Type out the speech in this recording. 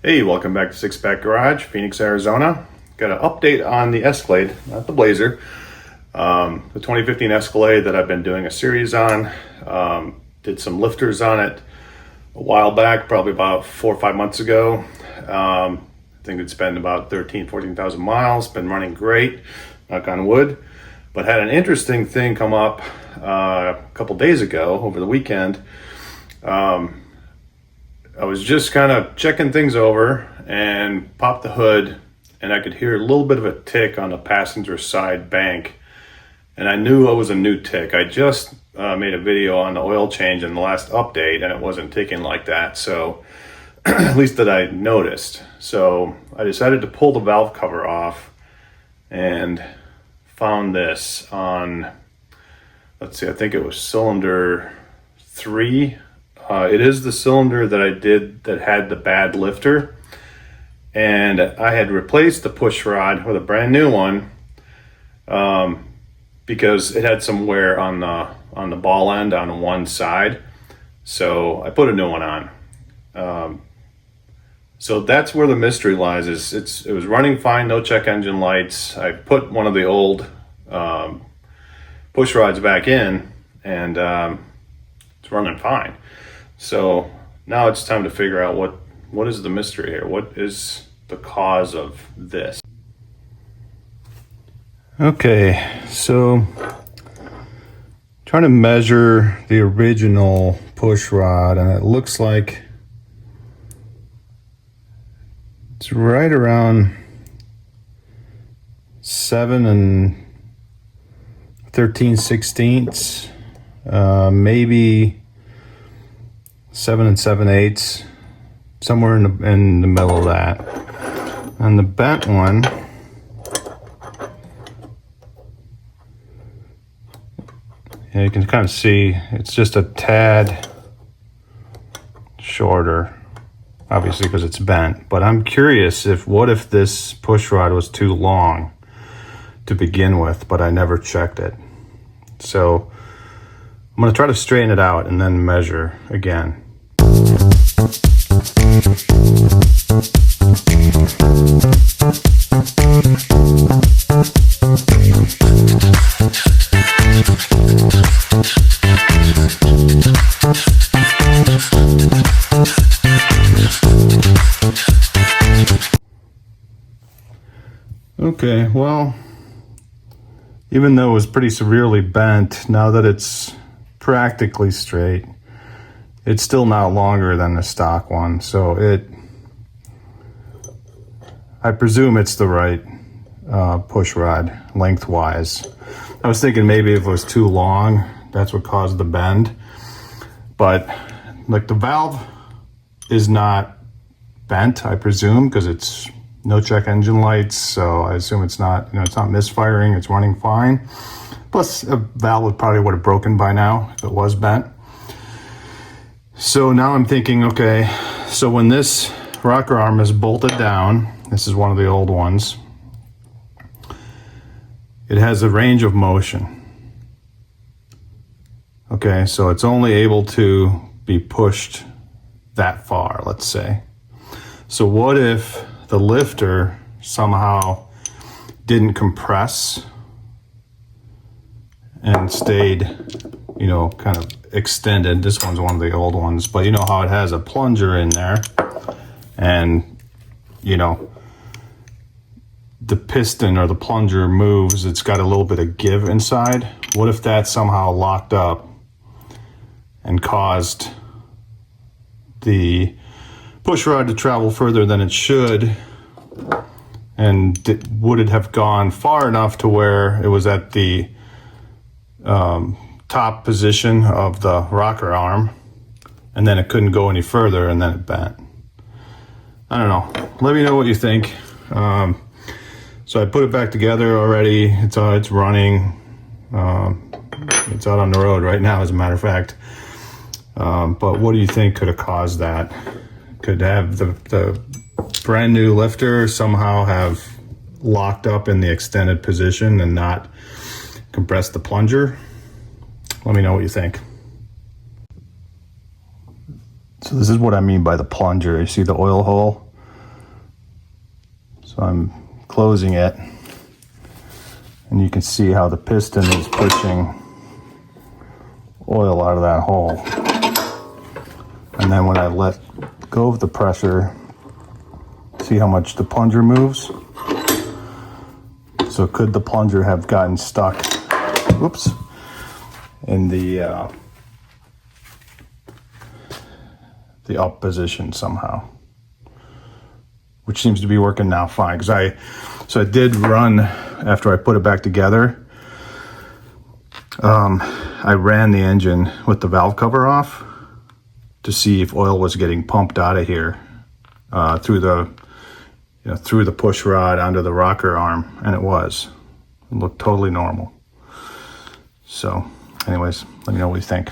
Hey, welcome back to Six Pack Garage, Phoenix, Arizona. Got an update on the Escalade, not the Blazer. The 2015 Escalade that I've been doing a series on. Did some lifters on it a while back, probably about 4 or 5 months ago. I think it's been about 14,000 miles, been running great, knock on wood. But had an interesting thing come up a couple days ago over the weekend. I was just kind of checking things over and popped the hood, and I could hear a little bit of a tick on the passenger side bank, and I knew it was a new tick. I just made a video on the oil change in the last update, and it wasn't ticking like that, so at least that I noticed. So I decided to pull the valve cover off and found this on, let's see, I think it was cylinder 3. It is the cylinder that I did that had the bad lifter, and I had replaced the push rod with a brand new one because it had some wear on the ball end on one side, so I put a new one on. So that's where the mystery lies. It was running fine, no check engine lights. I put one of the old push rods back in, and it's running fine. So now it's time to figure out what is the mystery here? What is the cause of this? Okay, so trying to measure the original push rod, and it looks like it's right around 7 13/16, maybe 7 7/8, somewhere in the middle of that. And the bent one, you can kind of see it's just a tad shorter, obviously because it's bent. But I'm curious what if this push rod was too long to begin with, but I never checked it. So I'm going to try to straighten it out and then measure again. Okay, well, even though it was pretty severely bent, now that it's practically straight, it's still not longer than the stock one, so I presume it's the right push rod lengthwise. I was thinking maybe if it was too long, that's what caused the bend, but like the valve is not bent, I presume, because it's no check engine lights, so I assume it's not, it's not misfiring, it's running fine. Plus a valve would have broken by now if it was bent. So now I'm thinking, okay, so when this rocker arm is bolted down, this is one of the old ones, it has a range of motion. Okay, so it's only able to be pushed that far, let's say. So what if the lifter somehow didn't compress and stayed, kind of extended? This one's one of the old ones, but you know how it has a plunger in there, and the piston or the plunger moves, it's got a little bit of give inside. What if that somehow locked up and caused the push rod to travel further than it should, and would it have gone far enough to where it was at the top position of the rocker arm, and then it couldn't go any further, and then it bent? I don't know. Let me know what you think. So I put it back together already. It's running. It's out on the road right now, as a matter of fact. But what do you think could have caused that? Could have the brand new lifter somehow have locked up in the extended position and not compressed the plunger? Let me know what you think. So this is what I mean by the plunger. You see the oil hole? So I'm closing it, and you can see how the piston is pushing oil out of that hole. And then when I let go of the pressure, see how much the plunger moves? So could the plunger have gotten stuck, whoops, in the up position somehow? Which seems to be working now fine, because I did run after I put it back together. I ran the engine with the valve cover off to see if oil was getting pumped out of here through the push rod onto the rocker arm, and it was. It looked totally normal. So, anyways, let me know what you think.